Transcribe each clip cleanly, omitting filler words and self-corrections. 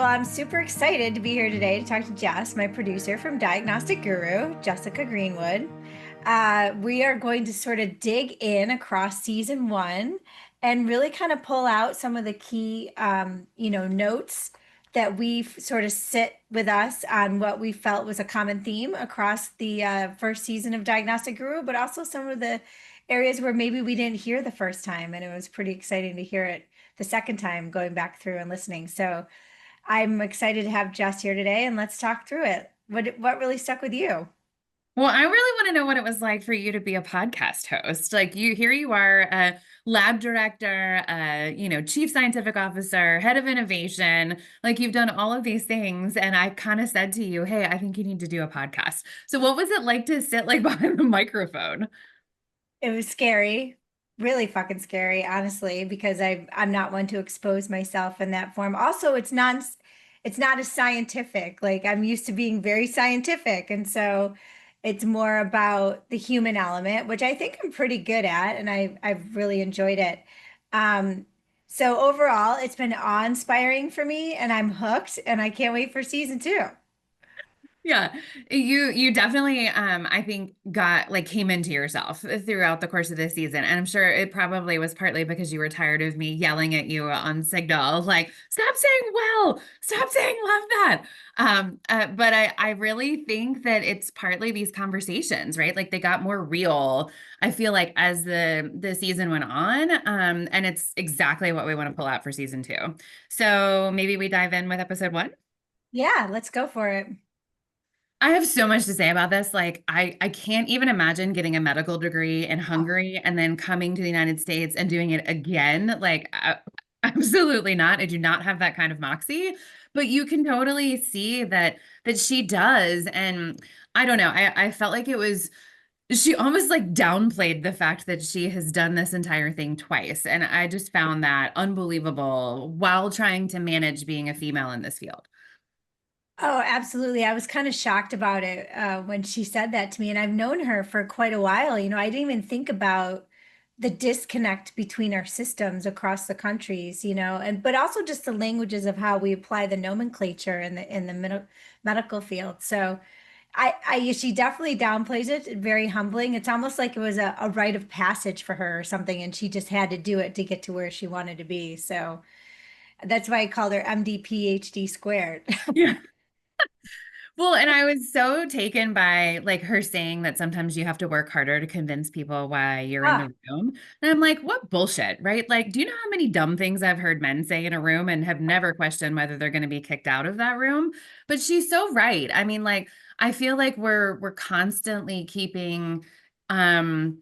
Well, I'm super excited to be here today to talk to Jess, my producer from Diagnostic Guru, Jessica Greenwood. We are going to sort of dig in across season one and really kind of pull out some of the key, notes that we sort of sit with us on what we felt was a common theme across the first season of Diagnostic Guru, but also some of the areas where maybe we didn't hear the first time, and it was pretty exciting to hear it the second time going back through and listening. So I'm excited to have Jess here today, and let's talk through it. What really stuck with you? Well, I really want to know what it was like for you to be a podcast host. Like here you are, a lab director, chief scientific officer, head of innovation. Like you've done all of these things. And I kind of said to you, hey, I think you need to do a podcast. So what was it like to sit like behind the microphone? It was scary, really fucking scary, honestly, because I'm not one to expose myself in that form. Also, it's not as scientific. Like I'm used to being very scientific, and so it's more about the human element, which I think I'm pretty good at, and I've really enjoyed it. Um, so overall, it's been awe-inspiring for me, and I'm hooked, and I can't wait for season two. Yeah, you definitely I think got like came into yourself throughout the course of this season. And I'm sure it probably was partly because you were tired of me yelling at you on Signal, like, stop saying well, stop saying love that. But I really think that it's partly these conversations, right? Like they got more real, I feel like, as the season went on. And it's exactly what we want to pull out for season two. So maybe we dive in with episode one. Yeah, let's go for it. I have so much to say about this. Like, I can't even imagine getting a medical degree in Hungary and then coming to the United States and doing it again. Like, absolutely not. I do not have that kind of moxie, but you can totally see that she does. And I don't know. I felt like it was she almost like downplayed the fact that she has done this entire thing twice. And I just found that unbelievable while trying to manage being a female in this field. Oh, absolutely. I was kind of shocked about it when she said that to me. And I've known her for quite a while. I didn't even think about the disconnect between our systems across the countries, and but also just the languages of how we apply the nomenclature in the medical field. So she definitely downplays it, very humbling. It's almost like it was a rite of passage for her or something, and she just had to do it to get to where she wanted to be. So that's why I called her MD PhD squared. Yeah. Well, and I was so taken by like her saying that sometimes you have to work harder to convince people why you're in Ah, the room. And I'm like, what bullshit, right? Like, do you know how many dumb things I've heard men say in a room and have never questioned whether they're going to be kicked out of that room? But she's so right. I mean, like, I feel like we're constantly um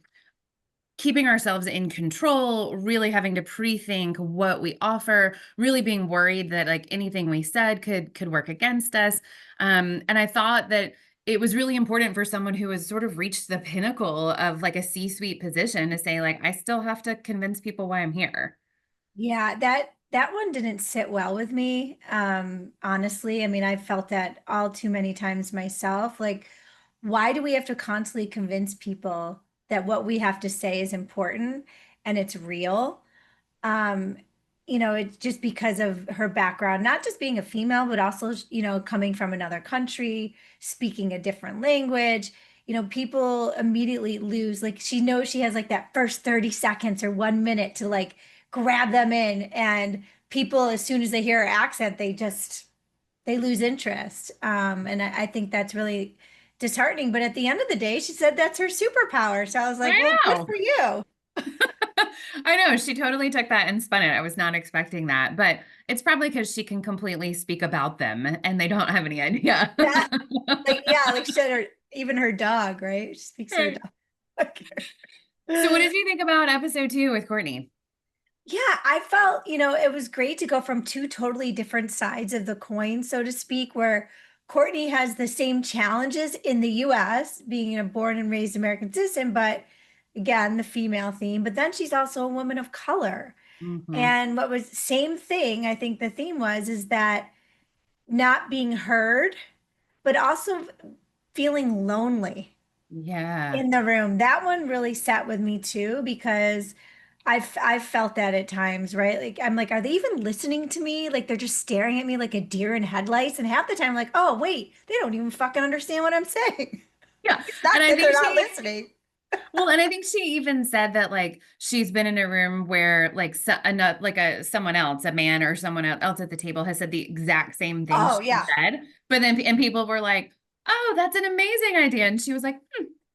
keeping ourselves in control, really having to pre-think what we offer, really being worried that like anything we said could work against us. And I thought that it was really important for someone who has sort of reached the pinnacle of like a C-suite position to say like, I still have to convince people why I'm here. yeah, that one didn't sit well with me. Honestly, I mean, I felt that all too many times myself. Like, why do we have to constantly convince people that what we have to say is important and it's real? um it's just because of her background, not just being a female, but also coming from another country, speaking a different language. People immediately lose, like, she knows she has like that first 30 seconds or 1 minute to like grab them in, and people, as soon as they hear her accent, they lose interest. And I think that's really disheartening, but at the end of the day, she said that's her superpower, so I was like, well, I good know. for you. I know. She totally took that and spun it. I was not expecting that, but it's probably because she can completely speak about them and they don't have any idea. Yeah. Like, yeah, like she had even her dog, right? She speaks to her Right. dog. So, what Okay. did you think about episode two with Courtney? Yeah, I felt, it was great to go from two totally different sides of the coin, so to speak, where Courtney has the same challenges in the US, being a born and raised American citizen, but again, the female theme, but then she's also a woman of color. Hmm. And what was same thing, I think the theme is that not being heard, but also feeling lonely Yeah. in the room. That one really sat with me too, because I've felt that at times, right? Like I'm like, are they even listening to me? Like they're just staring at me like a deer in headlights. And half the time, I'm like, oh wait, they don't even fucking understand what I'm saying. Yeah. It's not And I that they're think not she listening. Well, and I think she even said that like she's been in a room where like like a someone else, a man or someone else at the table has said the exact same thing Oh she yeah. said, but then and people were like, "Oh, that's an amazing idea," and she was like,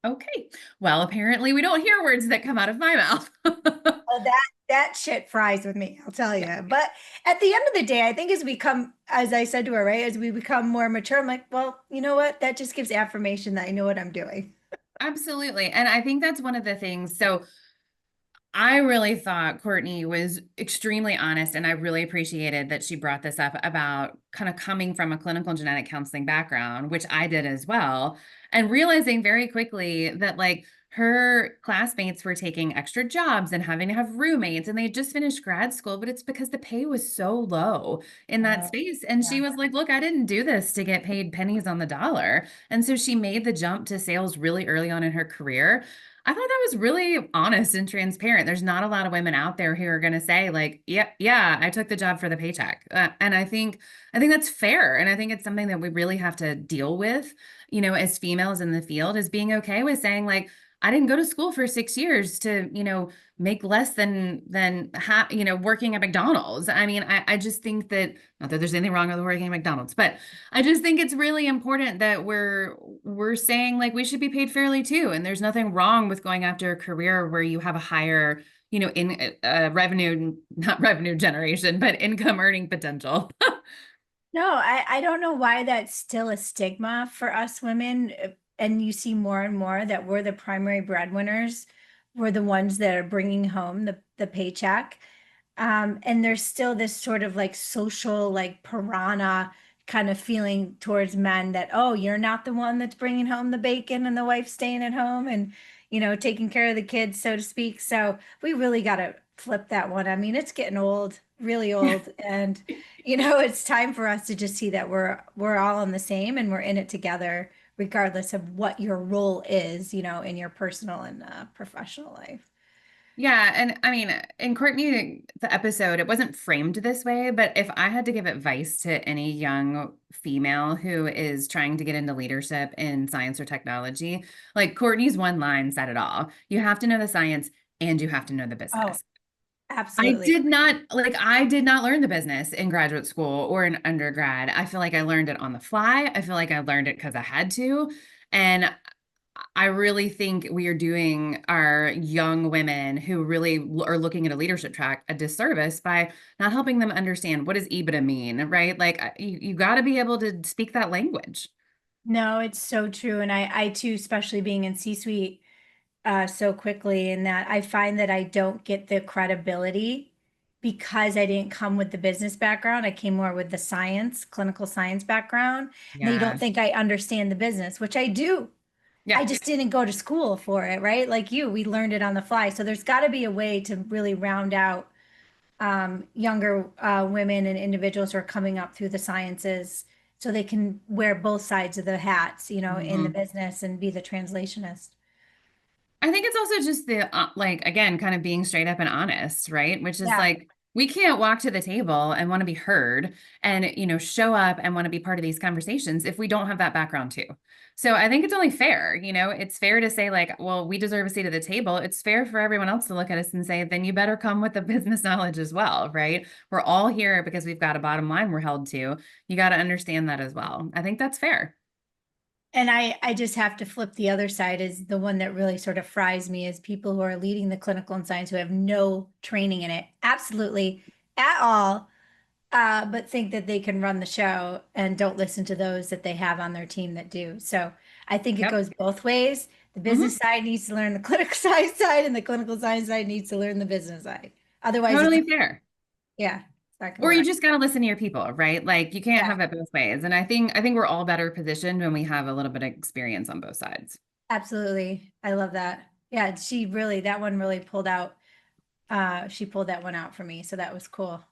"Okay, well, apparently we don't hear words that come out of my mouth." Oh, that shit fries with me, I'll tell Yeah, you. But at the end of the day, I think as we come, as I said to her, right, as we become more mature, I'm like, well, you know what? That just gives affirmation that I know what I'm doing. absolutely, and I think that's one of the things. So I really thought Courtney was extremely honest, and I really appreciated that she brought this up about kind of coming from a clinical genetic counseling background, which I did as well, and realizing very quickly that like her classmates were taking extra jobs and having to have roommates, and they had just finished grad school, but it's because the pay was so low in that Oh, space. And she yeah. was like, "Look, I didn't do this to get paid pennies on the dollar." And so she made the jump to sales really early on in her career. I thought that was really honest and transparent. There's not a lot of women out there who are going to say like, "Yeah, yeah, I took the job for the paycheck." And I think that's fair, and I think it's something that we really have to deal with, as females in the field, is being okay with saying like, "I didn't go to school for 6 years to, make less than working at McDonald's." I mean, I just think that not that there's anything wrong with working at McDonald's, but I just think it's really important that we're saying like we should be paid fairly too, and there's nothing wrong with going after a career where you have a higher, in revenue, not revenue generation, but income earning potential. No, I don't know why that's still a stigma for us women. And you see more and more that we're the primary breadwinners. We're the ones that are bringing home the paycheck. And there's still this sort of like social, like piranha kind of feeling towards men that, oh, you're not the one that's bringing home the bacon and the wife's staying at home and, taking care of the kids, so to speak. So we really got to flip that one. I mean, it's getting old, really old. And, it's time for us to just see that we're all on the same and we're in it together, regardless of what your role is, in your personal and professional life. Yeah, and I mean, in Courtney, the episode, it wasn't framed this way, but if I had to give advice to any young female who is trying to get into leadership in science or technology, like Courtney's one line said it all. You have to know the science and you have to know the Oh, business. absolutely. I did not learn the business in graduate school or in undergrad. I feel like I learned it on the fly. I feel like I learned it because I had to. And I really think we are doing our young women who really are looking at a leadership track a disservice by not helping them understand what does EBITDA mean, right? Like you got to be able to speak that language. No, it's so true. And I too, especially being in C-suite so quickly, in that I find that I don't get the credibility because I didn't come with the business background. I came more with the science, clinical science background. And they don't Yeah. think I understand the business, which I do. I Yeah. just didn't go to school for it, right? Like you, we learned it on the fly. So there's got to be a way to really round out younger women and individuals who are coming up through the sciences so they can wear both sides of the hats, in the Mhm. business and be the translationist. I think it's also just the like again, kind of being straight up and honest, right? Which is Yeah. like we can't walk to the table and want to be heard and show up and want to be part of these conversations if we don't have that background too. So I think it's only fair, it's fair to say like, well, we deserve a seat at the table. It's fair for everyone else to look at us and say, then you better come with the business knowledge as well, right? We're all here because we've got a bottom line we're held to. You got to understand that as well. I think that's fair. And I just have to flip the other side, is the one that really sort of fries me, is people who are leading the clinical and science who have no training in it, absolutely at all, but think that they can run the show and don't listen to those that they have on their team that do. So I think it Yep. goes both ways. The business Hmm. side needs to learn the clinical science side, and the clinical science side needs to learn the business side. Otherwise, it's Totally not, fair. yeah, it's not going to Or you work. just got to listen to your people, right? Like you can't Yeah, have it both ways. And I think we're all better positioned when we have a little bit of experience on both sides. absolutely. I love that. Yeah, that one really pulled out. She pulled that one out for me, so that was cool.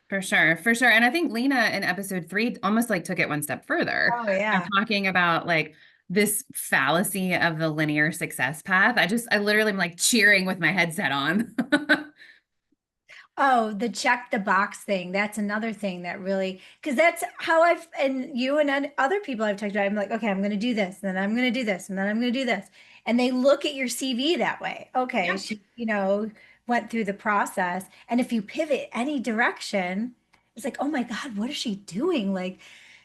For sure, for sure. And I think Lena in episode 3 almost like took it one step further Oh by yeah. talking about like this fallacy of the linear success path. I literally am like cheering with my headset on. Oh, the check the box thing. That's another thing that really, because that's how I've, and you and other people I've talked about, I'm like, okay, I'm going to do this, and then I'm going to do this, and then I'm going to do this. And they look at your CV that way. Okay, Yeah. she, went through the process. And if you pivot any direction, it's like, oh my God, what is she doing? Like,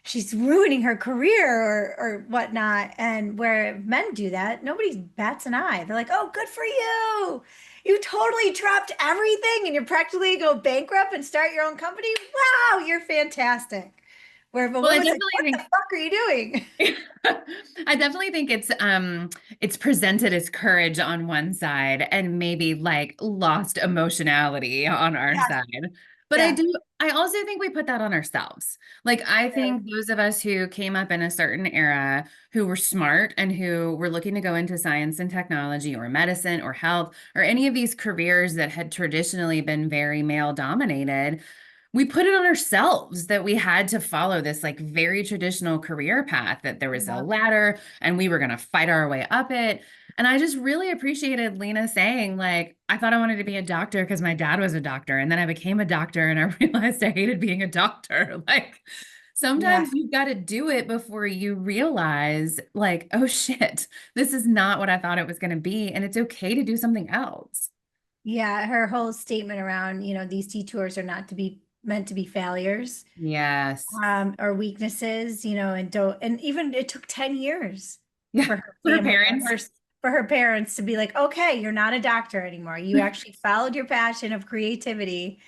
she's ruining her career or whatnot. And where men do that, nobody bats an eye. They're like, oh, good for you. You totally dropped everything and you're practically go bankrupt and start your own company. Wow, you're fantastic. Where if a Well, I woman's like, definitely what the think fuck are you doing? I definitely think it's presented as courage on one side and maybe like lost emotionality on our Yes, side. But yeah, I also think we put that on ourselves. Like I sure. think those of us who came up in a certain era who were smart and who were looking to go into science and technology or medicine or health or any of these careers that had traditionally been very male dominated, we put it on ourselves that we had to follow this like very traditional career path, that there was a Yeah. ladder and we were going to fight our way up it. And I just really appreciated Lena saying, like, I thought I wanted to be a doctor because my dad was a doctor. And then I became a doctor and I realized I hated being a doctor. Like, Yeah. sometimes you've got to do it before you realize, like, oh shit, this is not what I thought it was going to be. And it's okay to do something else. Yeah. Her whole statement around, these detours are not to be meant to be failures. Yes. Or weaknesses, and don't, and even it took 10 years Yeah. for her For her family or parents. for her parents to be like, okay, you're not a doctor anymore. You actually followed your passion of creativity.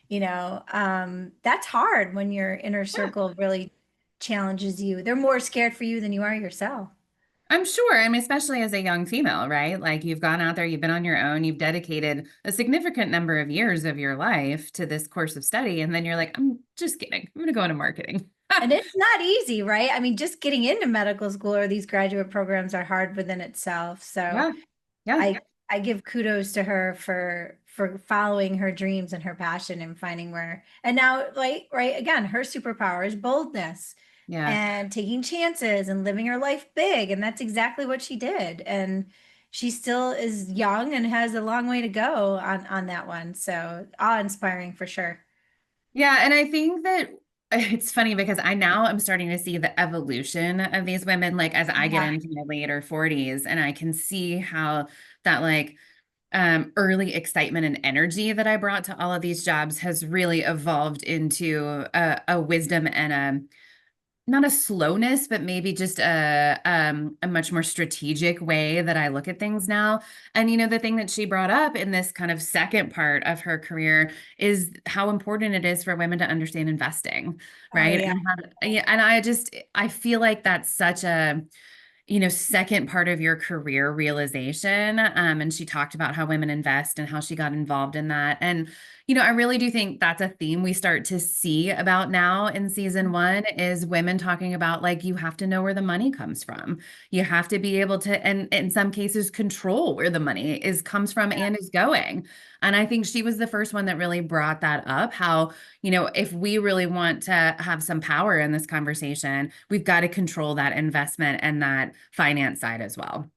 That's hard when your inner Yeah. circle really challenges you. They're more scared for you than you are yourself. I'm sure. I mean, especially as a young female, right? Like you've gone out there, you've been on your own, you've dedicated a significant number of years of your life to this course of study. And then you're like, I'm just kidding. I'm going to go into marketing. And it's not easy, right? I mean, just getting into medical school or these graduate programs are hard within itself. So Yeah. Yeah. I give kudos to her for following her dreams and her passion and finding where and now like right again her superpower is boldness Yeah. and taking chances and living her life big, and that's exactly what she did, and she still is young and has a long way to go on that one, so awe-inspiring for sure. Yeah. And I think that it's funny because I now am starting to see the evolution of these women, like as I get Yeah. into my later 40s, and I can see how that like early excitement and energy that I brought to all of these jobs has really evolved into a wisdom and not a slowness, but maybe just a much more strategic way that I look at things now. And the thing that she brought up in this kind of second part of her career is how important it is for women to understand investing, Oh right? yeah. Yeah, and I feel like that's such a second part of your career realization. And she talked about how women invest and how she got involved in that. And, I really do think that's a theme we start to see about now in season one is women talking about like, you have to know where the money comes from. You have to be able to, and in some cases, control where the money comes from and is going. And I think she was the first one that really brought that up, how if we really want to have some power in this conversation, we've got to control that investment and that finance side as well.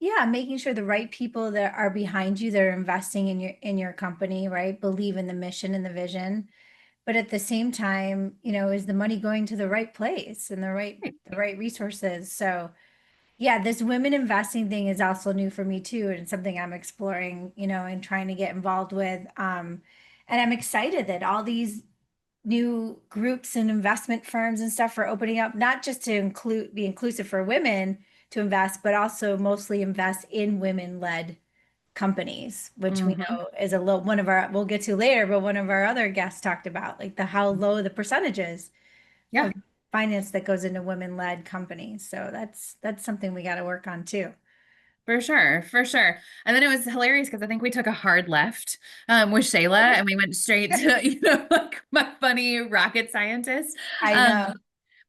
Yeah, making sure the right people that are behind you that are investing in your company, right, believe in the mission and the vision. But at the same time, is the money going to the right place and Right. the right resources? So yeah, this women investing thing is also new for me too, and it's something I'm exploring, and trying to get involved with. And I'm excited that all these new groups and investment firms and stuff are opening up, not just to be inclusive for women to invest, but also mostly invest in women-led companies, which we Mhm. know is a low one of our we'll get to later, but one of our other guests talked about like the how low the percentages Yeah, of finance that goes into women-led companies. So that's something we got to work on too. for sure, for sure. And then it was hilarious because I think we took a hard left with Shayla and we went straight to, like my funny rocket scientist. I Um, know.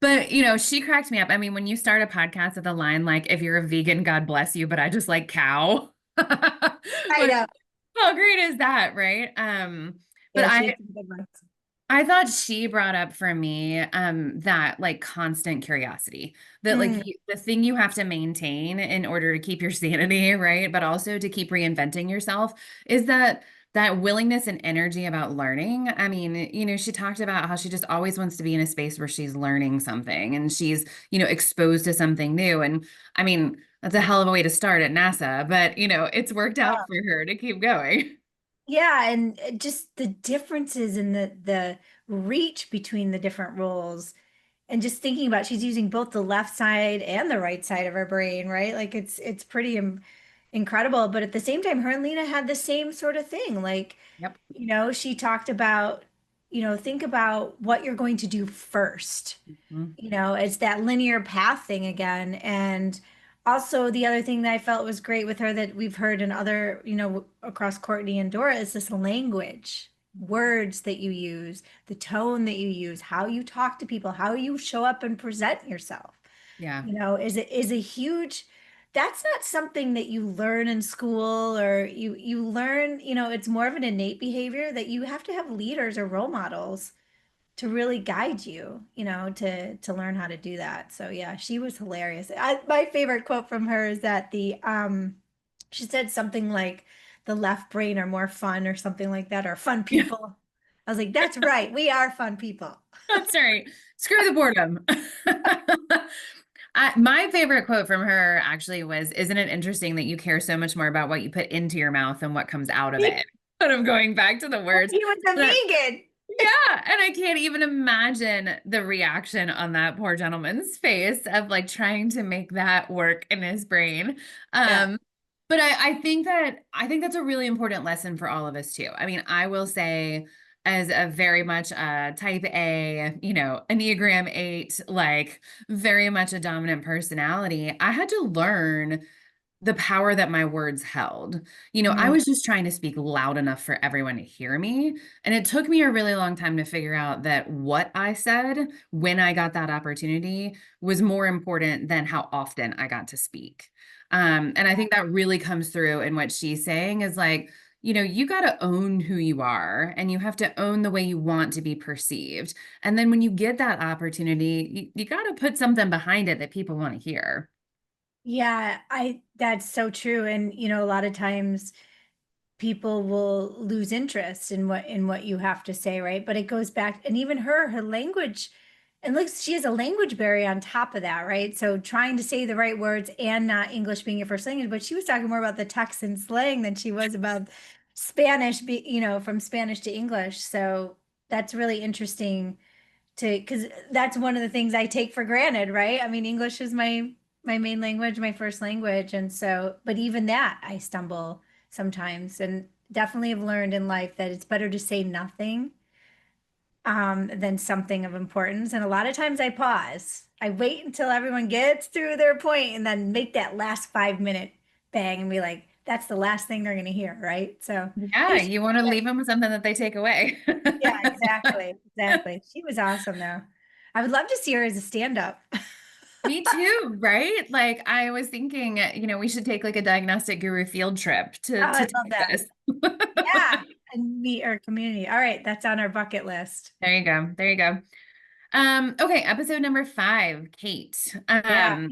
but she cracked me up. I mean, when you start a podcast with a line like, if you're a vegan, God bless you, but I just like cow. I Like, know. how great is that, right? But Yeah, she I had some good ones. I thought she brought up for me that like constant curiosity, that like Mm, the thing you have to maintain in order to keep your sanity, right? But also to keep reinventing yourself is that willingness and energy about learning. I mean, she talked about how she just always wants to be in a space where she's learning something and she's, exposed to something new. And I mean, that's a hell of a way to start at NASA, but it's worked out for her to keep going. yeah, and just the differences in the reach between the different roles, and just thinking about she's using both the left side and the right side of her brain, right? Like it's pretty incredible. But at the same time, her and Lena had the same sort of thing. Like, Yep. she talked about, think about what you're going to do first. Mhm. It's that linear path thing again. And also the other thing that I felt was great with her that we've heard in other, across Courtney and Dora is this language, words that you use, the tone that you use, how you talk to people, how you show up and present yourself, Yeah. is a huge, that's not something that you learn in school or you learn, it's more of an innate behavior that you have to have leaders or role models to really guide you, to learn how to do that. So yeah, she was hilarious. My favorite quote from her is that she said something like the left brain are more fun or something like that, or fun Yeah. people. I was like, that's right. We are fun people. That's right. Screw the boredom. My favorite quote from her actually was, "Isn't it interesting that you care so much more about what you put into your mouth than what comes out of He it?" But I'm going back to the words. was a But vegan. yeah, and I can't even imagine the reaction on that poor gentleman's face of like trying to make that work in his brain. Yeah. Um, but I think that's a really important lesson for all of us too. I mean, I will say as a very much type A, Enneagram 8, like very much a dominant personality, I had to learn the power that my words held. I Mm, was just trying to speak loud enough for everyone to hear me. And it took me a really long time to figure out that what I said when I got that opportunity was more important than how often I got to speak. And I think that really comes through in what she's saying is like, you got to own who you are and you have to own the way you want to be perceived. And then when you get that opportunity, you got to put something behind it that people want to hear. yeah, that's so true. And a lot of times people will lose interest in what you have to say, right? But it goes back, and even her language, and look, she has a language barrier on top of that, right? So trying to say the right words and not English being your first language, but she was talking more about the Texan slang than she was about Spanish, from Spanish to English. So that's really interesting because that's one of the things I take for granted, right? I mean, English is my main language, my first language, and so, but even that I stumble sometimes, and definitely have learned in life that it's better to say nothing than something of importance. And a lot of times I pause. I wait until everyone gets through their point and then make that last 5 minute bang and be like, that's the last thing they're going to hear, right? So Yeah, yeah, you want to leave them with something that they take away. yeah, exactly, exactly. She was awesome though. I would love to see her as a stand-up. Me too, right? Like I was thinking, we should take like a diagnostic guru field trip Oh, to I love that. Texas. Yeah. And meet our community. All right, that's on our bucket list. There you go. There you go. Okay, episode number 5, Kate. Yeah.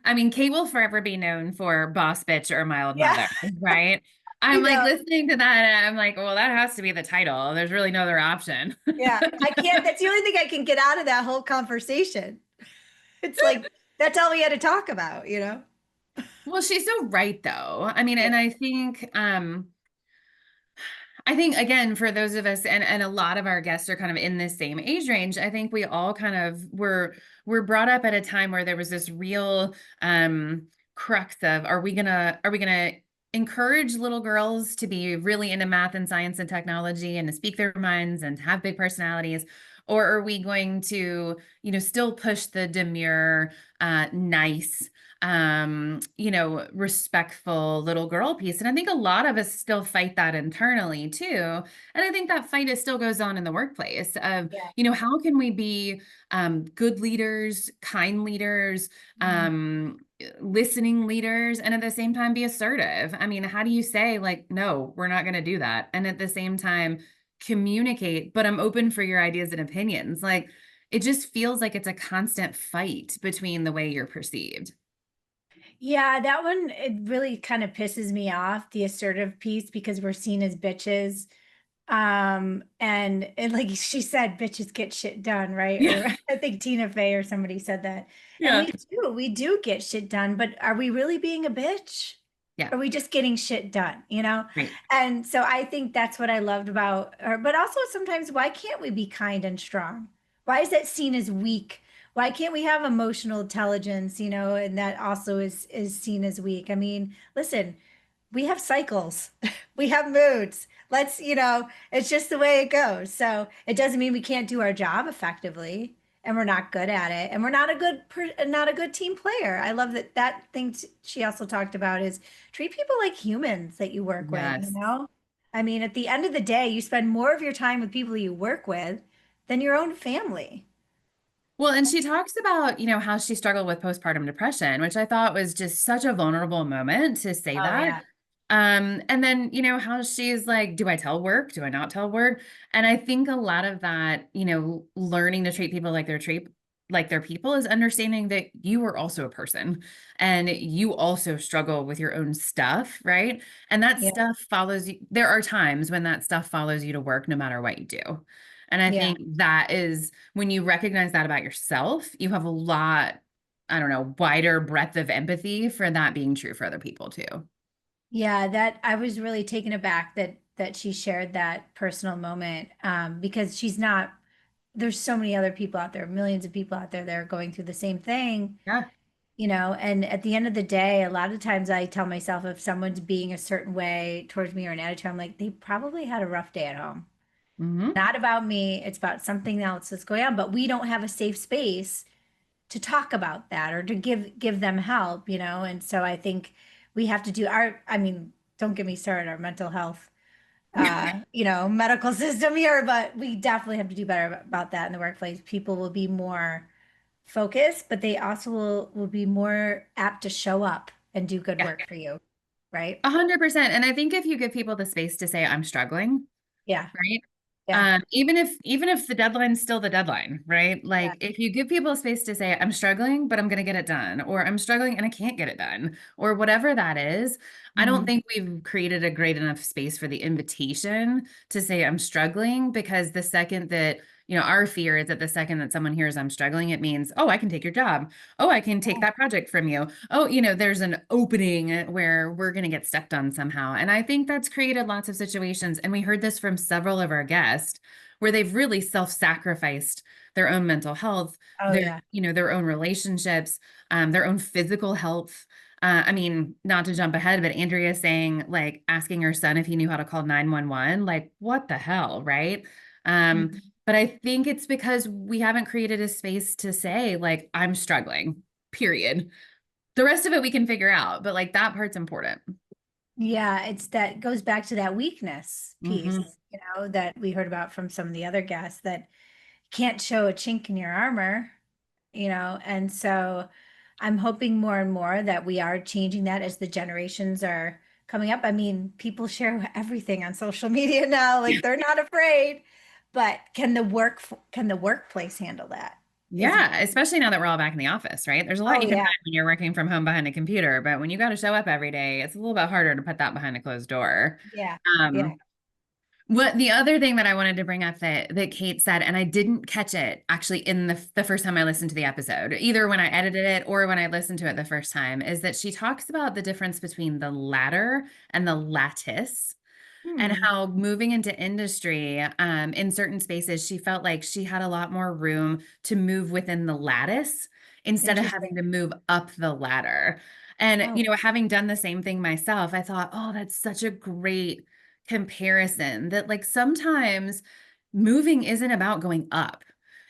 I mean, Kate will forever be known for boss bitch or mild Yeah. mother, right? I I'm like know. listening to that and I'm like, well, that has to be the title. There's really no other option. Yeah. I can't, that's the only thing I can get out of that whole conversation. It's like, that's all we had to talk about? Well, she's so right though. I mean, Yeah. and I think again, for those of us and a lot of our guests are kind of in this same age range, I think we all kind of were brought up at a time where there was this real crux of are we gonna encourage little girls to be really into math and science and technology and to speak their minds and to have big personalities? Or are we going to, still push the demure, nice, respectful little girl piece. And I think a lot of us still fight that internally too. And I think that fight is still goes on in the workplace of, Yeah. how can we be good leaders, kind leaders, Mhm. listening leaders, and at the same time be assertive? I mean, how do you say like, no, we're not going to do that? And at the same time, communicate, but I'm open for your ideas and opinions. Like it just feels like it's a constant fight between the way you're perceived. Yeah, that one, it really kind of pisses me off, the assertive piece, because we're seen as bitches. And like she said, bitches get shit done, right? Yeah. Or I think Tina Fey or somebody said that. And Yeah. we do get shit done, but are we really being a bitch? Yeah. Are we just getting shit done, you know? Right. And so I think that's what I loved about her. But also sometimes, why can't we be kind and strong? Why is that seen as weak? Why can't we have emotional intelligence, you know, and that also is seen as weak? I mean, listen, we have cycles, we have moods. Let's, you know, it's just the way it goes. So it doesn't mean we can't do our job effectively and we're not good at it and we're not a not a good team player. I love that thing she also talked about is treat people like humans that you work with, you Yes. know? I mean, at the end of the day, you spend more of your time with people you work with than your own family. Well, and she talks about, how she struggled with postpartum depression, which I thought was just such a vulnerable moment to say Oh that. yeah. And then, how she's like, do I tell work? Do I not tell work? And I think a lot of that, learning to treat people like they're people is understanding that you are also a person and you also struggle with your own stuff, right? And that Yeah. stuff follows you. There are times when that stuff follows you to work no matter what you do. And I Yeah. think that is when you recognize that about yourself, you have a lot, I don't know, wider breadth of empathy for that being true for other people too. Yeah, that I was really taken aback that she shared that personal moment, because she's not, there's so many other people out there, millions of people out there that are going through the same thing, Yeah. you know, and at the end of the day, a lot of times I tell myself if someone's being a certain way towards me or an attitude, I'm like, they probably had a rough day at home. Hmm. Not about me, it's about something else that's going on, but we don't have a safe space to talk about that or to give them help, you know? And so I think we have to do our, I mean, don't get me started, our mental health, you know, medical system here, but we definitely have to do better about that in the workplace. People will be more focused, but they also will be more apt to show up and do good Yeah. work for you, right? 100%. And I think if you give people the space to say, I'm struggling, Yeah, right? yeah, Even if the deadline's still the deadline, right? yeah. Like if you give people space to say, I'm struggling, but I'm going to get it done, or I'm struggling and I can't get it done, or whatever that is, I don't Mhm. think we've created a great enough space for the invitation to say I'm struggling because the second that our fear is that the second that someone hears I'm struggling, it means, oh, I can take your job. Oh, I can take that project from you. Oh, there's an opening where we're going to get stepped on somehow. And I think that's created lots of situations. And we heard this from several of our guests where they've really self-sacrificed their own mental health, Oh yeah. their own relationships, their own physical health. I mean, not to jump ahead, but Andrea saying, like, asking her son if he knew how to call 911, like, what the hell, right? Um, Mhm. but I think it's because we haven't created a space to say, like, I'm struggling, period. The rest of it we can figure out, but like that part's important. Yeah, it's that goes back to that weakness piece, Hmm. you know, that we heard about from some of the other guests that can't show a chink in your armor, you know, and so I'm hoping more and more that we are changing that as the generations are coming up. I mean, people share everything on social media now, like they're not afraid, but can the workplace handle that? Is Yeah, especially now that we're all back in the office, right? There's a lot oh you can yeah, hide when you're working from home behind a computer, but when you got to show up every day, it's a little bit harder to put that behind a closed door. yeah, yeah. Um, what the other thing that I wanted to bring up that Kate said, and I didn't catch it actually in the first time I listened to the episode, either when I edited it or when I listened to it the first time, is that she talks about the difference between the ladder and the lattice. And Hmm, how moving into industry, in certain spaces, she felt like she had a lot more room to move within the lattice instead of having interesting. to move up the ladder. And, Oh, having done the same thing myself, I thought, oh, that's such a great comparison that like sometimes moving isn't about going up.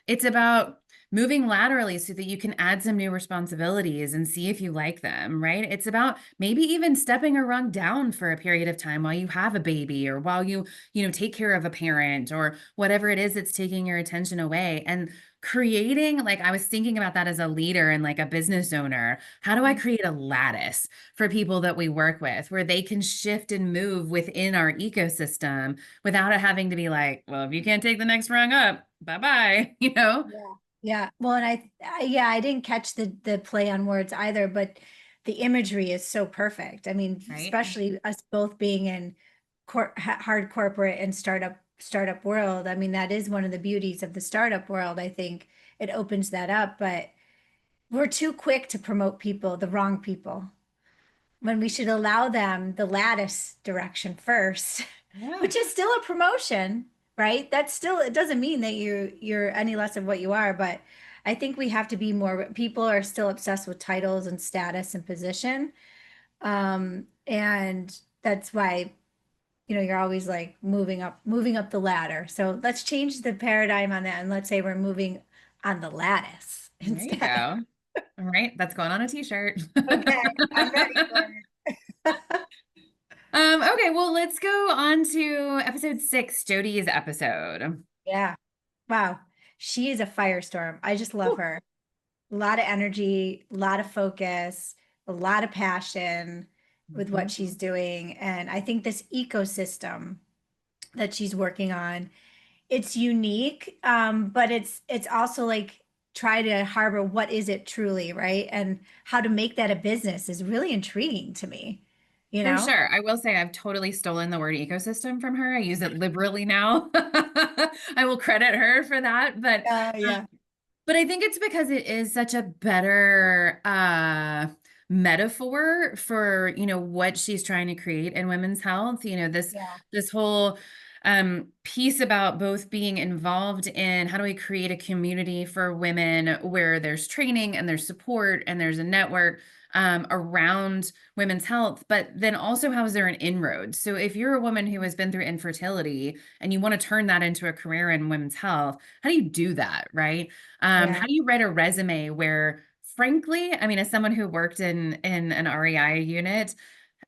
It's about moving laterally so that you can add some new responsibilities and see if you like them, right? It's about maybe even stepping a rung down for a period of time while you have a baby or while you take care of a parent or whatever it is that's taking your attention away. And creating, like, I was thinking about that as a leader and like a business owner. How do I create a lattice for people that we work with where they can shift and move within our ecosystem without it having to be like, well, if you can't take the next rung up, bye bye, you know? Yeah. Yeah. Well, and yeah, I didn't catch the play on words either, but the imagery is so perfect. I mean, Right. especially us both being in hard corporate and startup world. I mean, that is one of the beauties of the startup world. I think it opens that up, but we're too quick to promote people, the wrong people, when we should allow them the lattice direction first, Yeah. which is still a promotion, right? That's still, it doesn't mean that you're any less of what you are, but I think we have to be more, people are still obsessed with titles and status and position. And that's why, you're always like moving up the ladder. So let's change the paradigm on that and let's say we're moving on the lattice There you instead. go. All right. That's going on a t-shirt. Okay, I'm ready for it. Okay, well, let's go on to episode 6, Jodie's episode. Yeah. Wow. She is a firestorm. I just love Whew. her. A lot of energy, a lot of focus, a lot of passion with what Mhm. she's doing. And I think this ecosystem that she's working on, it's unique, but it's also like try to harbor what is it truly, right? And how to make that a business is really intriguing to me, you For know? sure. I will say I've totally stolen the word ecosystem from her. I use it liberally now. I will credit her for that. Yeah. But I think it's because it is such a better metaphor for, what she's trying to create in women's health. Yeah. This whole piece about both being involved in how do we create a community for women where there's training and there's support and there's a network around women's health, but then also how is there an inroad? So if you're a woman who has been through infertility and you want to turn that into a career in women's health, how do you do that, right? Yeah. How do you write a resume where, frankly, I mean, as someone who worked in an REI unit,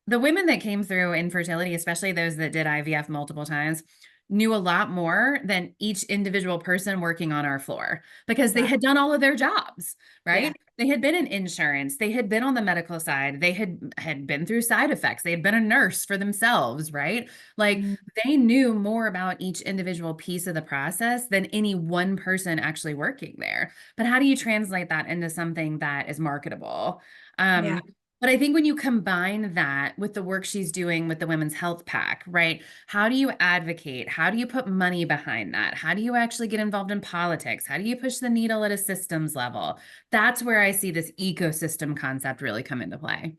the women that came through infertility, especially those that did IVF multiple times, knew a lot more than each individual person working on our floor because they Wow. had done all of their jobs, Yeah. right? They had been in insurance, they had been on the medical side, they had been through side effects, they had been a nurse for themselves, right? Like Mm, they knew more about each individual piece of the process than any one person actually working there. But how do you translate that into something that is marketable? yeah. But I think when you combine that with the work she's doing with the Women's Health Pack, right? How do you advocate? How do you put money behind that? How do you actually get involved in politics? How do you push the needle at a systems level? That's where I see this ecosystem concept really come into play.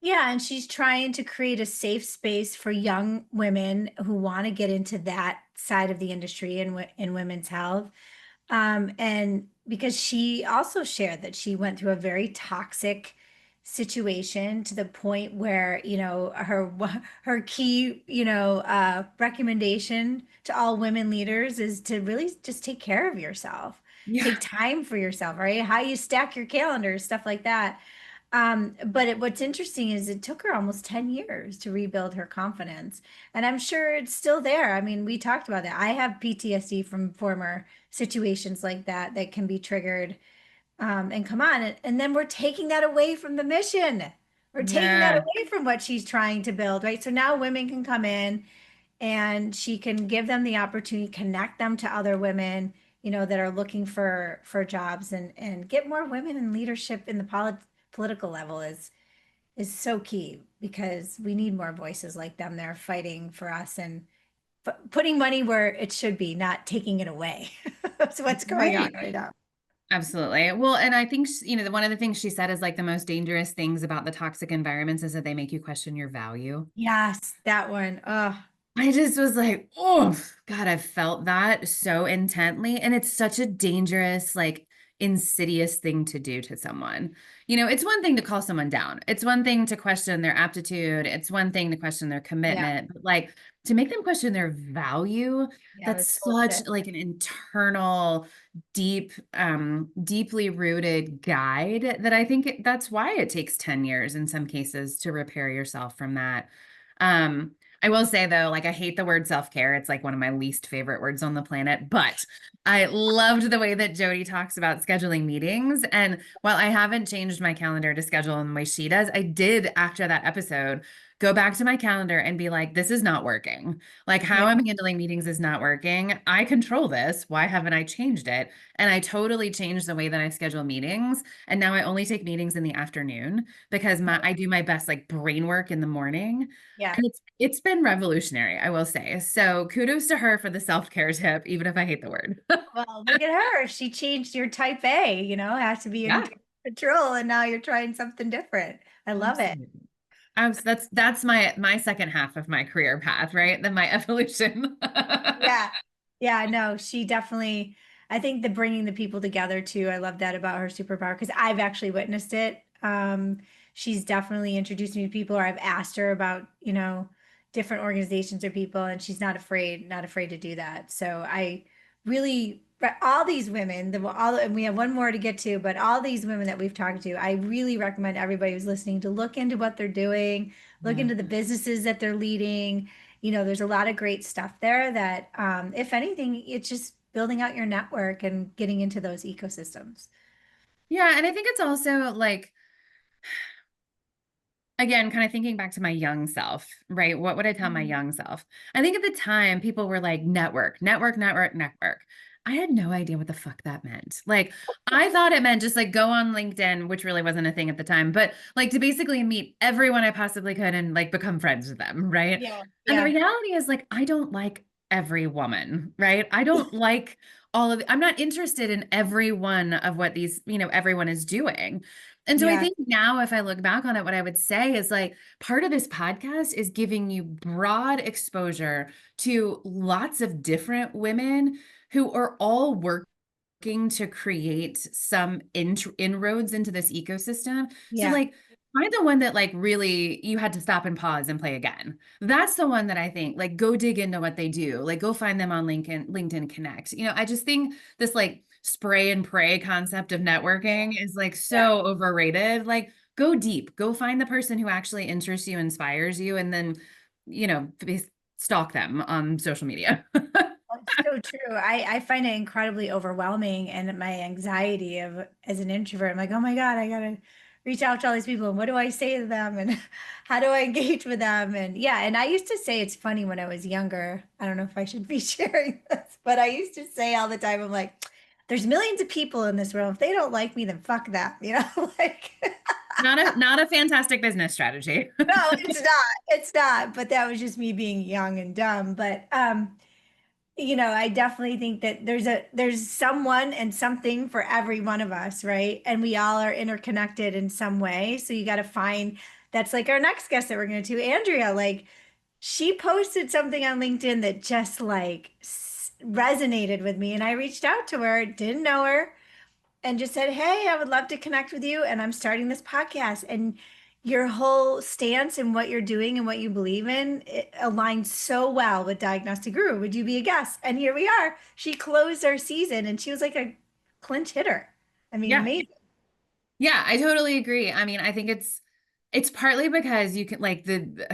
Yeah, and she's trying to create a safe space for young women who want to get into that side of the industry in women's health. And because she also shared that she went through a very toxic situation to the point where, her key, recommendation to all women leaders is to really just take care of yourself, Yeah, take time for yourself, right? How you stack your calendars, stuff like that. But what's interesting is it took her almost 10 years to rebuild her confidence. And I'm sure it's still there. I mean, we talked about that. I have PTSD from former situations like that that can be triggered and come on. And then we're taking that away from the mission. We're taking that yeah, away from what she's trying to build, right? So now women can come in and she can give them the opportunity, connect them to other women, that are looking for jobs and get more women in leadership in the political level is so key because we need more voices like them. They're fighting for us and putting money where it should be, not taking it away. That's what's going on right. right now. Absolutely. Well, and I think, one of the things she said is like the most dangerous things about the toxic environments is that they make you question your value. Yes, that one. Oh, I just was like, oh, God, I've felt that so intently. And it's such a dangerous, like, insidious thing to do to someone. You know, it's one thing to call someone down. It's one thing to question their aptitude. It's one thing to question their Yeah. commitment, but like to make them question their value, Yeah, that's that's such bullshit. like an internal, deeply rooted guide that I think that's why it takes 10 years in some cases to repair yourself from that. Um, I will say though, like I hate the word self-care. It's like one of my least favorite words on the planet, but I loved the way that Jody talks about scheduling meetings. And while I haven't changed my calendar to schedule in the way she does, I did after that episode go back to my calendar and be like, this is not working. Like how Yeah. I'm handling meetings is not working. I control this. Why haven't I changed it? And I totally changed the way that I schedule meetings. And now I only take meetings in the afternoon because I do my best like brain work in the morning. Yeah. And it's been revolutionary, I will say. So kudos to her for the self-care tip, even if I hate the word. Well, look at her. She changed your type A, has to be in Yeah, control, and now you're trying something different. I love it. absolutely. That's my second half of my career path, right? Then my evolution. Yeah. Yeah, no, she definitely, I think the bringing the people together too. I love that about her superpower because I've actually witnessed it. She's definitely introduced me to people, or I've asked her about, different organizations or people, and she's not afraid to do that. So I really, but all these women, and we have one more to get to, but all these women that we've talked to, I really recommend everybody who's listening to look into what they're doing, look Yeah. into the businesses that they're leading. There's a lot of great stuff there that, if anything, it's just building out your network and getting into those ecosystems. Yeah, and I think it's also like again, kind of thinking back to my young self, right? What would I tell my Mhm. young self? I think at the time people were like, network, network, network, network. I had no idea what the fuck that meant. Like, I thought it meant just like go on LinkedIn, which really wasn't a thing at the time, but like to basically meet everyone I possibly could and like become friends with them, right? Yeah, And the yeah, reality is like, I don't like every woman, right? I don't like I'm not interested in every one of what everyone is doing. And so I yeah, think now, if I look back on it, what I would say is like part of this podcast is giving you broad exposure to lots of different women who are all working to create some inroads into this ecosystem. So, yeah. like, find the one that like really you had to stop and pause and play again. That's the one that I think like go dig into what they do. Like go find them on LinkedIn Connect. I just think this like spray and pray concept of networking is like Yeah. so overrated. Like go deep, go find the person who actually interests you, inspires you, and then, you know, stalk them on social media. That's so true. I find it incredibly overwhelming, and my anxiety of as an introvert, I'm like, oh my God, I gotta reach out to all these people, and what do I say to them, and how do I engage with them? And yeah, and I used to say it's funny when I was younger. I don't know if I should be sharing this, but I used to say all the time, I'm like, there's millions of people in this room. If they don't like me, then fuck them, like. Not a fantastic business strategy. No, it's not. It's not. But that was just me being young and dumb. But I definitely think that there's someone and something for every one of us, right? And we all are interconnected in some way. So you got to find that's like our next guest that we're going to do, Andrea. Like she posted something on LinkedIn that just like resonated with me, and I reached out to her, didn't know her, and just said, "Hey, I would love to connect with you, and I'm starting this podcast." And your whole stance and what you're doing and what you believe in, it aligns so well with Diagnostic Guru. Would you be a guest? And here we are. She closed our season, and she was like a clinch hitter. I mean, Yeah. amazing. Yeah, I totally agree. I mean, I think it's partly because you can like the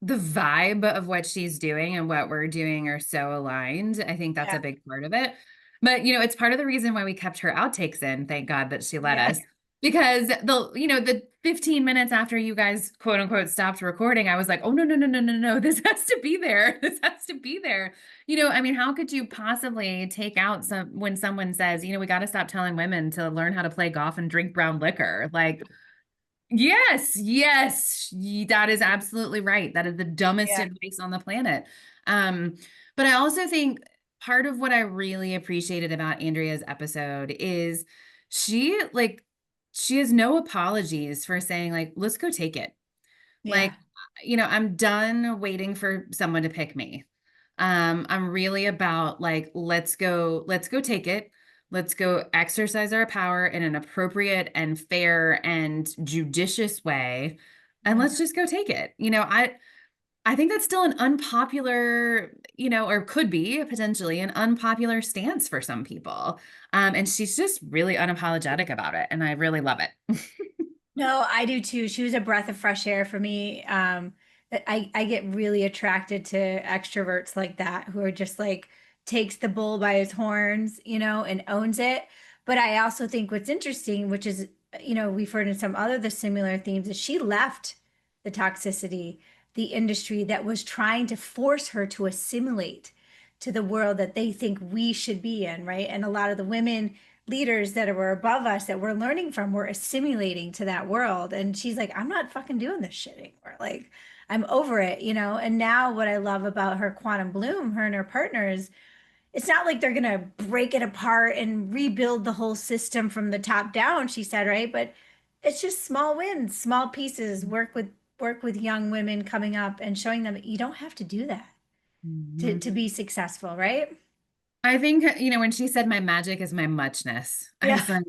vibe of what she's doing and what we're doing are so aligned. I think that's Yeah, a big part of it. But it's part of the reason why we kept her outtakes in. Thank God that she let yeah, us. Because the 15 minutes after you guys quote unquote stopped recording, I was like, oh no, no, no, no, no, no. This has to be there. This has to be there. I mean, how could you possibly take out when someone says, we got to stop telling women to learn how to play golf and drink brown liquor? Like, yes, yes, that is absolutely right. That is the dumbest yeah, advice on the planet. Um, but I also think part of what I really appreciated about Andrea's episode is she like she has no apologies for saying like, let's go take it. yeah, Like, I'm done waiting for someone to pick me. I'm really about like, let's go take it. Let's go exercise our power in an appropriate and fair and judicious way. And Yeah. let's just go take it. I think that's still an unpopular, or could be potentially an unpopular stance for some people. And she's just really unapologetic about it. And I really love it. No, I do too. She was a breath of fresh air for me. I get really attracted to extroverts like that who are just like takes the bull by his horns, and owns it. But I also think what's interesting, which is, we've heard in some other the similar themes, is she left the toxicity, the industry that was trying to force her to assimilate to the world that they think we should be in, right? And a lot of the women leaders that were above us that we're learning from were assimilating to that world. And she's like, I'm not fucking doing this shit anymore. Like, I'm over it, And now what I love about her Quantum Bloom, her and her partners, it's not like they're gonna break it apart and rebuild the whole system from the top down, she said, right? But it's just small wins, small pieces, work with young women coming up and showing them you don't have to do that Mhm. to be successful, right? I think, when she said my magic is my muchness, I Yeah. was like,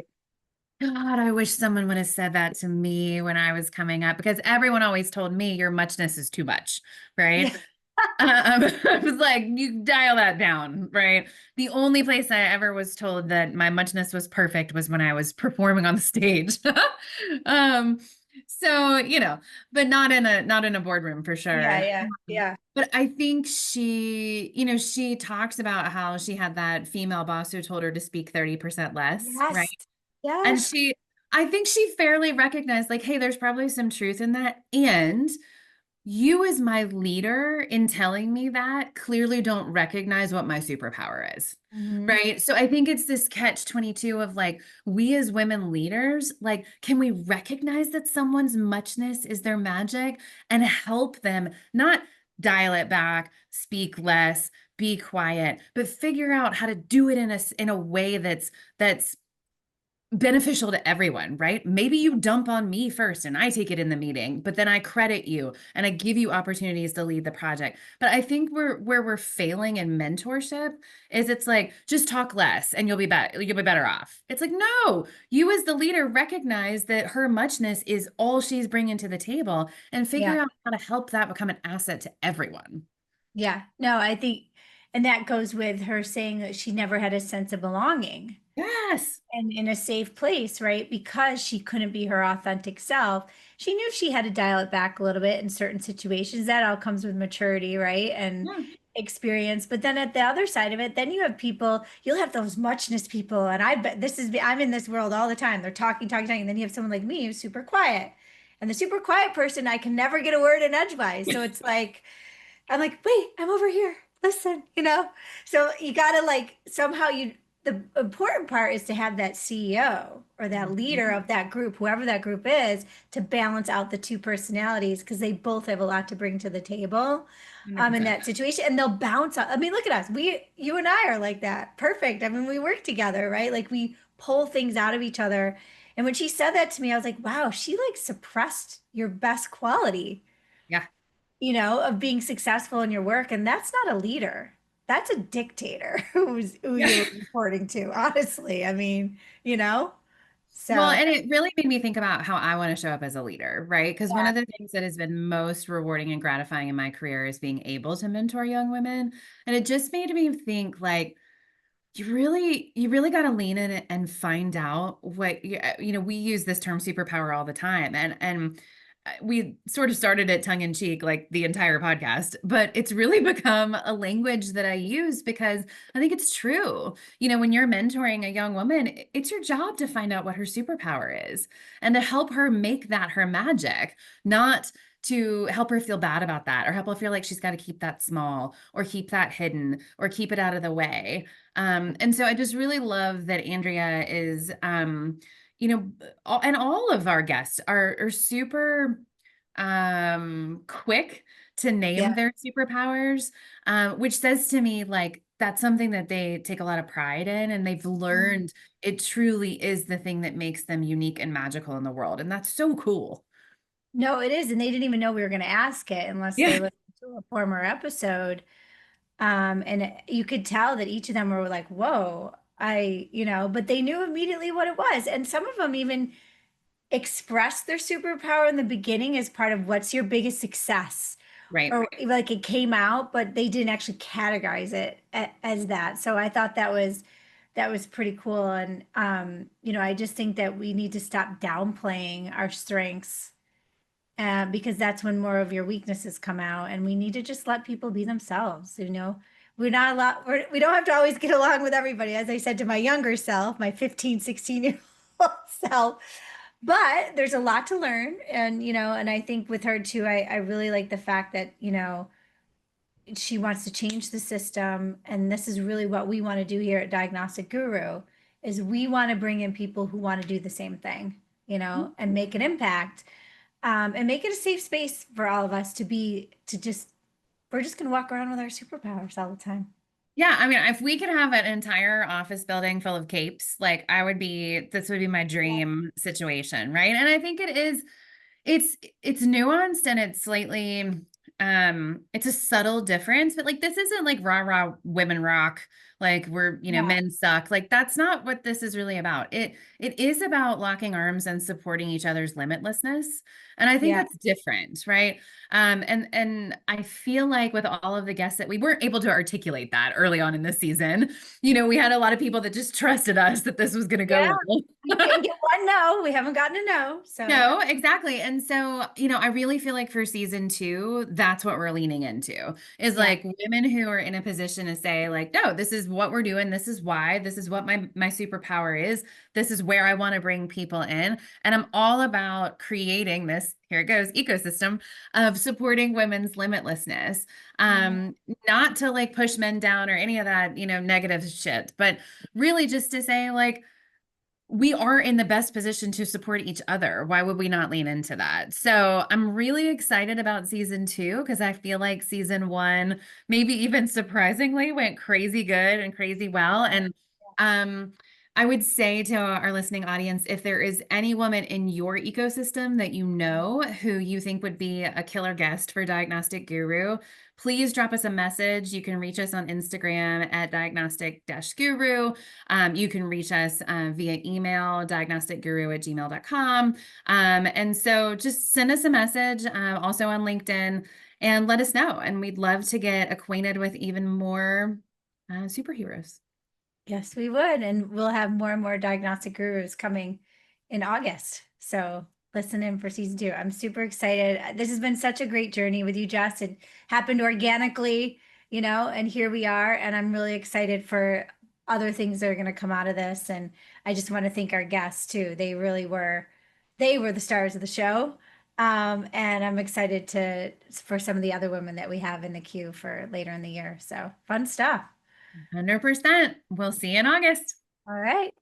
God, I wish someone would have said that to me when I was coming up because everyone always told me your muchness is too much, right? Yeah. I was like, you dial that down, right? The only place I ever was told that my muchness was perfect was when I was performing on the stage. um, so, but not in a boardroom for Yeah, sure. yeah, yeah. But I think she talks about how she had that female boss who told her to speak 30% less, right? Yes. And Yes. I think she fairly recognized, like, hey, there's probably some truth in that. And you, as my leader, in telling me that, clearly don't recognize what my superpower is. Hmm. Right. So I think it's this catch 22 of like, we as women leaders, like, can we recognize that someone's muchness is their magic and help them not dial it back, speak less, be quiet, but figure out how to do it in a way that's beneficial to everyone, right? Maybe you dump on me first and I take it in the meeting, but then I credit you and I give you opportunities to lead the project. But I think where we're failing in mentorship is it's like just talk less and you'll be better off. It's like no, you as the leader recognize that her muchness is all she's bringing to the table and figure Yeah. out how to help that become an asset to everyone. Yeah. No, I think, and that goes with her saying that she never had a sense of belonging Yes. and in a safe place, right? Because she couldn't be her authentic self. She knew she had to dial it back a little bit in certain situations. That all comes with maturity, right? And Yeah. experience. But then at the other side of it, then you have people, you'll have those muchness people. And I bet I'm in this world all the time. They're talking, talking, talking. And then you have someone like me who's super quiet. And the super quiet person, I can never get a word in edgewise. So it's like, I'm like, wait, I'm over here. Listen. So you gotta like somehow the important part is to have that CEO or that leader Mhm. of that group, whoever that group is, to balance out the two personalities because they both have a lot to bring to the table in 100%. that situation. And they'll bounce out. I mean, look at us. You and I are like that. Perfect. I mean, we work together, right? Like we pull things out of each other. And when she said that to me, I was like, wow, she like suppressed your best quality Yeah. of being successful in your work. And that's not a leader. That's a dictator who Yeah. you're reporting to, honestly. I mean, you know? Well, So and it really made me think about how I want to show up as a leader, right? Because one yeah, of the things that has been most rewarding and gratifying in my career is being able to mentor young women. And it just made me think like, you really got to lean in it and find out what we use this term superpower all the time and we sort of started it tongue in cheek like the entire podcast, but it's really become a language that I use because I think it's true. When you're mentoring a young woman, it's your job to find out what her superpower is and to help her make that her magic, not to help her feel bad about that or help her feel like she's got to keep that small or keep that hidden or keep it out of the way. And so I just really love that Andrea is, and all of our guests are super quick to name yeah. their superpowers, which says to me like that's something that they take a lot of pride in, and they've Mm. learned it truly is the thing that makes them unique and magical in the world, and that's so cool. No, it is. And they didn't even know we were going to ask it unless they Yeah. listened to a former episode. And you could tell that each of them were like, whoa. but they knew immediately what it was. And some of them even expressed their superpower in the beginning as part of what's your biggest success, Right. or like it came out, but they didn't actually categorize it as that. So I thought that was pretty cool. And I just think that we need to stop downplaying our strengths, because that's when more of your weaknesses come out. And we need to just let people be themselves. We're not allowed, we don't have to always get along with everybody. As I said to my younger self, my 15, 16-year-old self, but there's a lot to learn. And I think with her too, I really like the fact that, she wants to change the system. And this is really what we want to do here at Diagnostic Guru, is we want to bring in people who want to do the same thing, and make an impact, and make it a safe space for all of us we're just going to walk around with our superpowers all the time. Yeah, I mean, if we could have an entire office building full of capes, like this would be my Yeah. dream situation, right? And I think it's it's nuanced and it's slightly it's a subtle difference, but like this isn't like rah rah women rock, like we're, Yeah. men suck. Like that's not what this is really about. It is about locking arms and supporting each other's limitlessness. And I think Yeah. that's different, right? And I feel like with all of the guests that we weren't able to articulate that early on in the season, we had a lot of people that just trusted us that this was going to Yeah. go well. We didn't get one no. We haven't gotten a no. So, No, exactly. And so, I really feel like for season two, that's what we're leaning into is yeah. like women who are in a position to say, like, no, this is what we're doing. This is why. This is what my superpower is. This is where I want to bring people in. And I'm all about creating this, here it goes, ecosystem of supporting women's limitlessness. Yeah. Um, Not to like push men down or any of that, negative shit, but really just to say, like, we are in the best position to support each other. Why would we not lean into that? So I'm really excited about season two because I feel like season one, maybe even surprisingly, went crazy good and crazy well. And um, I would say to our listening audience, if there is any woman in your ecosystem that you know who you think would be a killer guest for Diagnostic Guru, please drop us a message. You can reach us on Instagram at diagnostic-guru. You can reach us via email, diagnosticguru@gmail.com. And so just send us a message, also on LinkedIn, and let us know. And we'd love to get acquainted with even more superheroes. Yes, we would. And we'll have more and more diagnostic gurus coming in August. So listen in for season two. I'm super excited. This has been such a great journey with you, Jess. It happened organically, and here we are. And I'm really excited for other things that are going to come out of this. And I just want to thank our guests too. They were the stars of the show. And I'm excited for some of the other women that we have in the queue for later in the year. So fun stuff. 100%. We'll see you in August. All right.